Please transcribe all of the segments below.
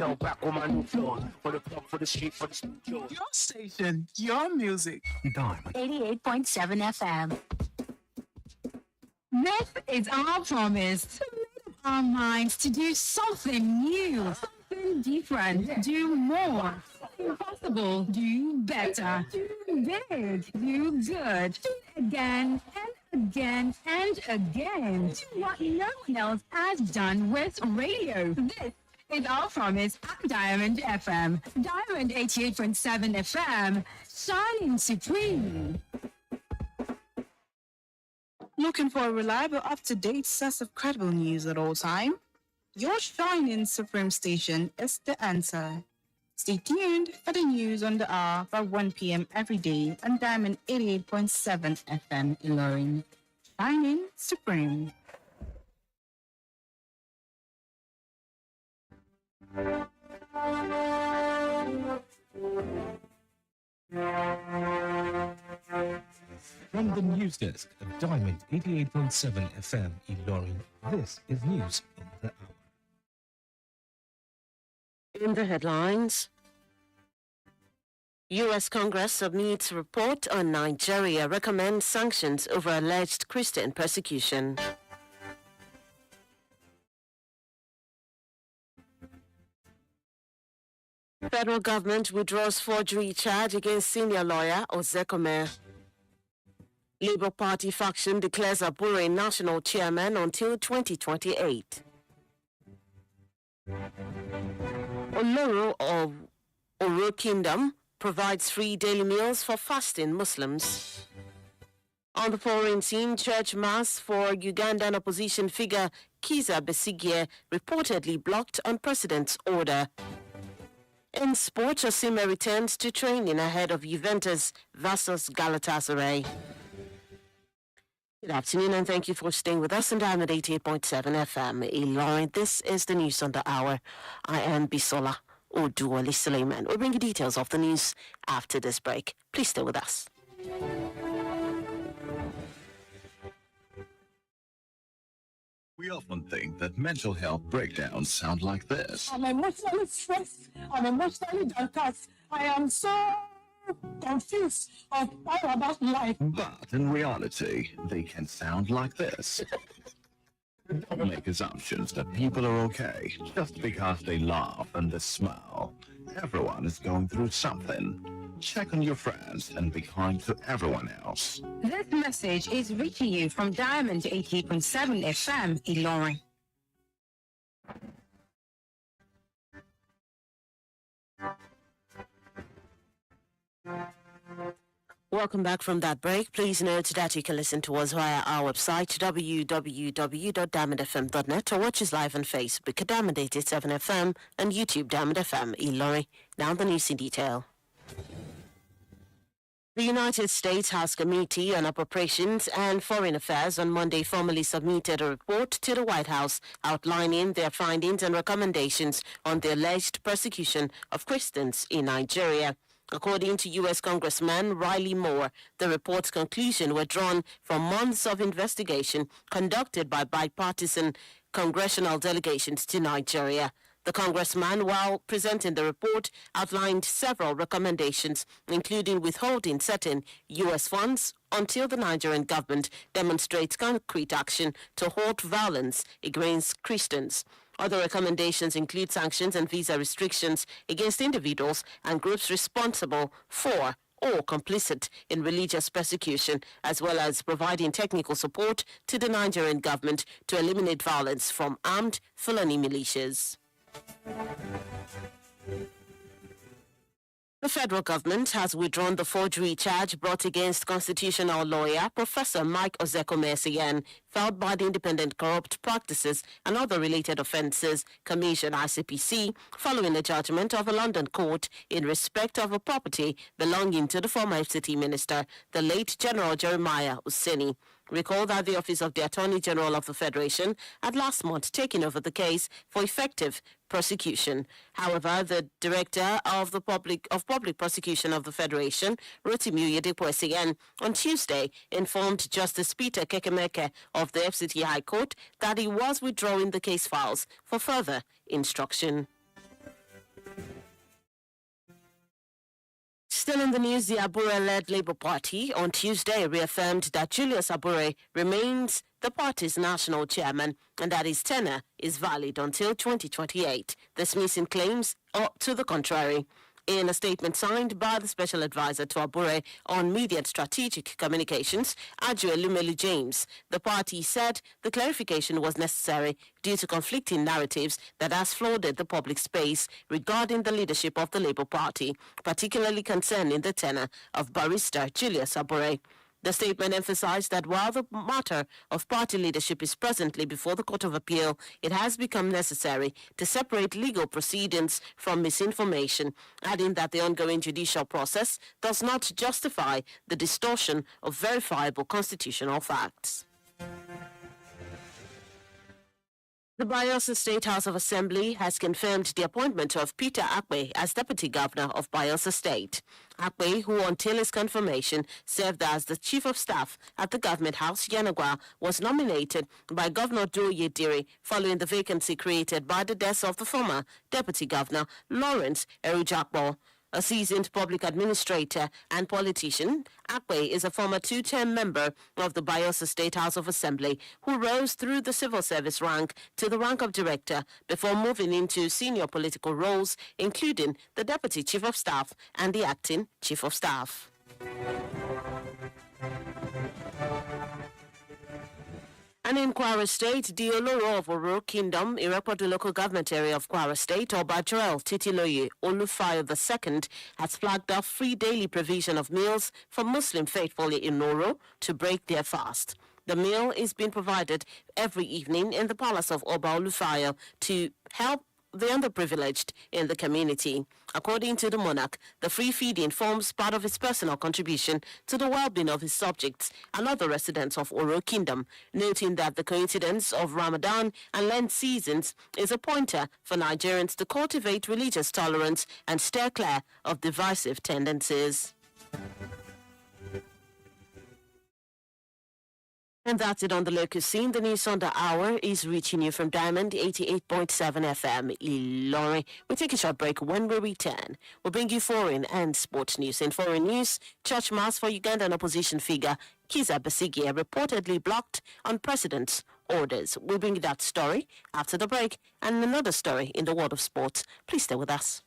Yo, back on my new floor. For the club, for the street, for the studio. Your station, your music. Diamond. 88.7 FM. This is our promise to make up our minds to do something new, something different, do more. Impossible, do better, do big, do good, do it again and again and again. Do what no one else has done with radio. This is our promise at Diamond FM. Diamond 88.7 FM, shining supreme. Looking for a reliable, up-to-date source of credible news at all time? Your shining supreme station is the answer. Stay tuned for the news on the hour by 1 p.m. every day on Diamond 88.7 FM Iroyin. Shining supreme. From the news desk of Diamond 88.7 FM Iroyin, this is News on the Hour. In the headlines, U.S. Congress submits report on Nigeria, recommends sanctions over alleged Christian persecution. Federal government withdraws forgery charge against senior lawyer Ozekome. Labour Party faction declares Abure national chairman until 2028. Oloro of Oro Kingdom provides free daily meals for fasting Muslims. On the foreign scene, church mass for Ugandan opposition figure Kiza Besigye reportedly blocked on president's order. In sport, Osimhen returns to training ahead of Juventus versus Galatasaray. Good afternoon and thank you for staying with us on Diamond 88.7 FM. Iroyin, this is the news on the hour. I am Bisola Oduwale Suleiman. We'll bring you details of the news after this break. Please stay with us. We often think that mental health breakdowns sound like this. I'm emotionally stressed. I'm emotionally downcast. I am so confused of all about life. But in reality, they can sound like this. Don't make assumptions that people are okay just because they laugh and they smile. Everyone is going through something. Check on your friends and be kind to everyone else. This message is reaching you from Diamond 88.7 FM Iroyin. Welcome back from that break. Please note that you can listen to us via our website, www.diamondfm.net, or watch us live on Facebook at Diamond 87 FM and YouTube Diamond FM Iroyin. Now the news in detail. The United States House Committee on Appropriations and Foreign Affairs on Monday formally submitted a report to the White House outlining their findings and recommendations on the alleged persecution of Christians in Nigeria. According to U.S. Congressman Riley Moore, the report's conclusions were drawn from months of investigation conducted by bipartisan congressional delegations to Nigeria. The congressman, while presenting the report, outlined several recommendations, including withholding certain U.S. funds until the Nigerian government demonstrates concrete action to halt violence against Christians. Other recommendations include sanctions and visa restrictions against individuals and groups responsible for or complicit in religious persecution, as well as providing technical support to the Nigerian government to eliminate violence from armed Fulani militias. The federal government has withdrawn the forgery charge brought against constitutional lawyer Professor Mike Ozekome, filed by the Independent Corrupt Practices and Other Related Offences Commission (ICPC), following a judgment of a London court in respect of a property belonging to the former FCT minister, the late General Jeremiah Useni. Recall that the Office of the Attorney General of the Federation had last month taken over the case for effective prosecution. However, the Director of Public Prosecution of the Federation, Rotimi Oyedepo, on Tuesday informed Justice Peter Kekemeke of the FCT High Court that he was withdrawing the case files for further instruction. Still in the news, the Abure-led Labour Party on Tuesday reaffirmed that Julius Abure remains the party's national chairman and that his tenure is valid until 2028, dismissing claims to the contrary. In a statement signed by the special advisor to Abure on media and strategic communications, Lumelu James, the party said the clarification was necessary due to conflicting narratives that has flooded the public space regarding the leadership of the Labour Party, particularly concerning the tenure of Barrister Julius Abure. The statement emphasized that while the matter of party leadership is presently before the Court of Appeal, it has become necessary to separate legal proceedings from misinformation, adding that the ongoing judicial process does not justify the distortion of verifiable constitutional facts. The Bayelsa State House of Assembly has confirmed the appointment of Peter Akpe as Deputy Governor of Bayelsa State. Akpe, who until his confirmation served as the Chief of Staff at the Government House, Yanagwa, was nominated by Governor Doye Diri following the vacancy created by the death of the former Deputy Governor, Lawrence Erujakbo. A seasoned public administrator and politician, Akpe is a former two-term member of the Bayelsa State House of Assembly who rose through the civil service rank to the rank of director before moving into senior political roles, including the Deputy Chief of Staff and the Acting Chief of Staff. And in Kwara State, the Oloro of Oro Kingdom, Iroyin local government area of Kwara State, Oba Joel Titiloye Olufayo II, has flagged off free daily provision of meals for Muslim faithful in Oro to break their fast. The meal is being provided every evening in the palace of Oba Olufayo to help the underprivileged in the community. According to the monarch, the free feeding forms part of his personal contribution to the well-being of his subjects and other residents of Oro Kingdom, noting that the coincidence of Ramadan and Lent seasons is a pointer for Nigerians to cultivate religious tolerance and steer clear of divisive tendencies. And that's it on the local scene. The news on the hour is reaching you from Diamond 88.7 FM, Ilorin. We'll take a short break. When we return, we'll bring you foreign and sports news. In foreign news, church mass for Ugandan opposition figure Kizza Besigye reportedly blocked on president's orders. We'll bring you that story after the break and another story in the world of sports. Please stay with us.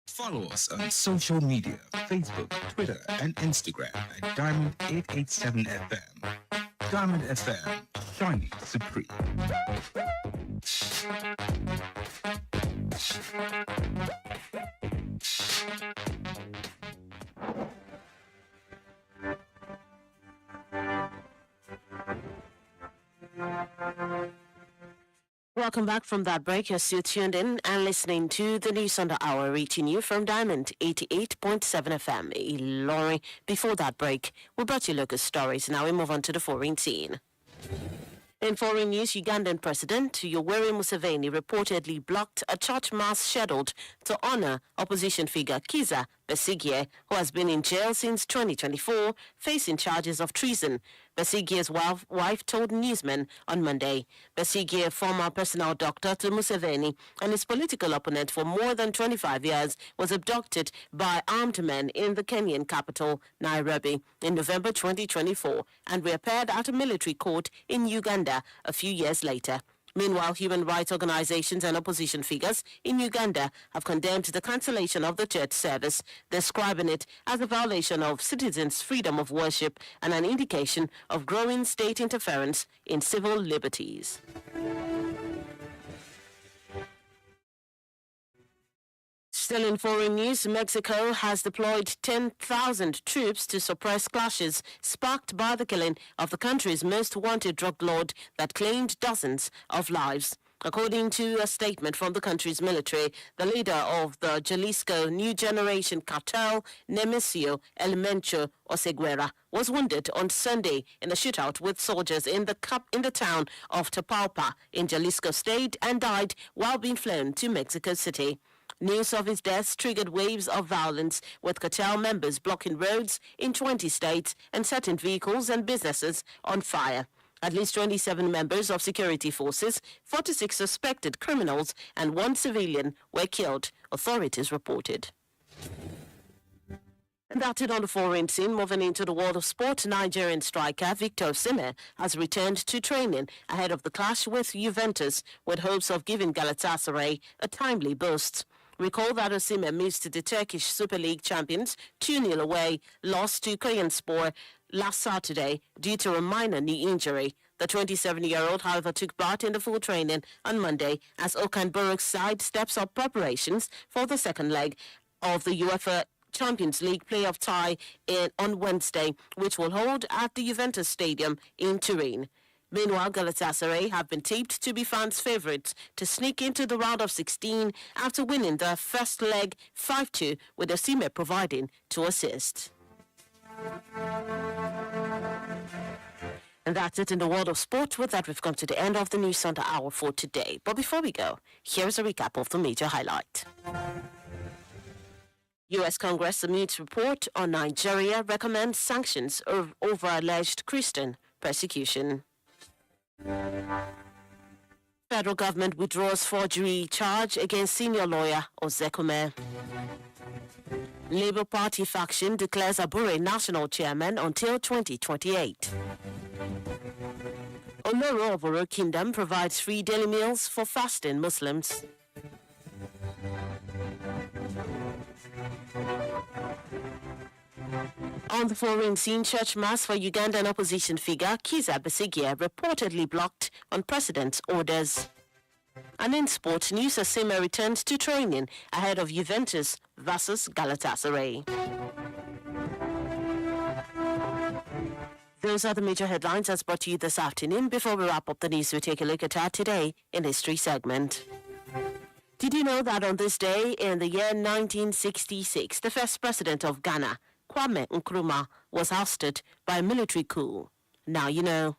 Follow us on social media, Facebook, Twitter, and Instagram at Diamond 887 FM. Diamond FM, shining supreme. Welcome back from that break. You're still tuned in and listening to the news on the hour, reaching you from Diamond 88.7 FM, Ilorin. Before that break, we brought you local stories. Now we move on to the foreign scene. In foreign news, Ugandan President Yoweri Museveni reportedly blocked a church mass scheduled to honor opposition figure Kizza Besigye, who has been in jail since 2024, facing charges of treason. Besigye's wife told newsmen on Monday. Besigye, former personal doctor to Museveni and his political opponent for more than 25 years, was abducted by armed men in the Kenyan capital, Nairobi, in November 2024 and reappeared at a military court in Uganda a few years later. Meanwhile, human rights organizations and opposition figures in Uganda have condemned the cancellation of the church service, describing it as a violation of citizens' freedom of worship and an indication of growing state interference in civil liberties. Still in foreign news, Mexico has deployed 10,000 troops to suppress clashes sparked by the killing of the country's most wanted drug lord that claimed dozens of lives. According to a statement from the country's military, the leader of the Jalisco New Generation cartel, Nemesio Elemencho Oseguera, was wounded on Sunday in a shootout with soldiers in the town of Tapalpa in Jalisco State and died while being flown to Mexico City. News of his death triggered waves of violence, with cartel members blocking roads in 20 states and setting vehicles and businesses on fire. At least 27 members of security forces, 46 suspected criminals, and 1 civilian were killed, authorities reported. And that's it on the foreign scene. Moving into the world of sport, Nigerian striker Victor Osimhen has returned to training ahead of the clash with Juventus, with hopes of giving Galatasaray a timely boost. Recall that Osimhen missed the Turkish Super League champions 2-0 away, lost to Kayaspor last Saturday due to a minor knee injury. The 27-year-old, however, took part in the full training on Monday as Okan Buruk's side steps up preparations for the second leg of the UEFA Champions League playoff tie on Wednesday, which will hold at the Juventus Stadium in Turin. Meanwhile, Galatasaray have been tipped to be fans' favourites to sneak into the round of 16 after winning the first leg 5-2, with Osimhen providing 2 assists. And that's it in the world of sport. With that, we've come to the end of the News on the Hour for today. But before we go, here's a recap of the major highlight. U.S. Congress submits report on Nigeria, recommends sanctions over alleged Christian persecution. Federal government withdraws forgery charge against senior lawyer Ozekume. Labour Party faction declares Abure national chairman until 2028. Oloro of Oro Kingdom provides free daily meals for fasting Muslims. On the foreign scene, church mass for Ugandan opposition figure Kizza Besigye reportedly blocked on president's orders. And in sport news, Osimhen returns to training ahead of Juventus versus Galatasaray. Those are the major headlines as brought to you this afternoon. Before we wrap up the news, we take a look at our Today in History segment. Did you know that on this day in the year 1966, the first president of Ghana, Kwame Nkrumah, was ousted by a military coup? Now you know.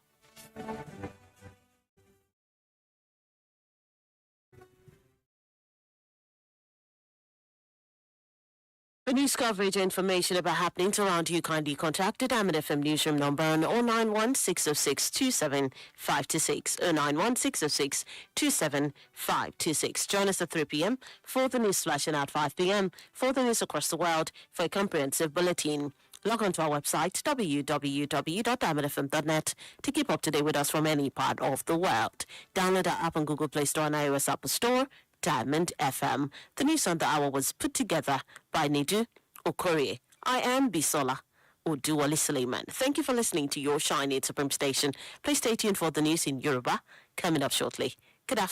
For news coverage and information about happenings around you, kindly contact the Diamond FM newsroom number on 091 606 27526, 091 606 27526. Join us at 3 p.m. for the news flash and at 5 p.m. for the news across the world for a comprehensive bulletin. Log on to our website, www.diamondfm.net, to keep up to date with us from any part of the world. Download our app on Google Play Store and iOS App Store, Diamond FM. The news on the hour was put together by Nidu Okorie. I am Bisola Uduwali Suleiman. Thank you for listening to your Shiny Supreme Station. Please stay tuned for the news in Yoruba coming up shortly. Good afternoon.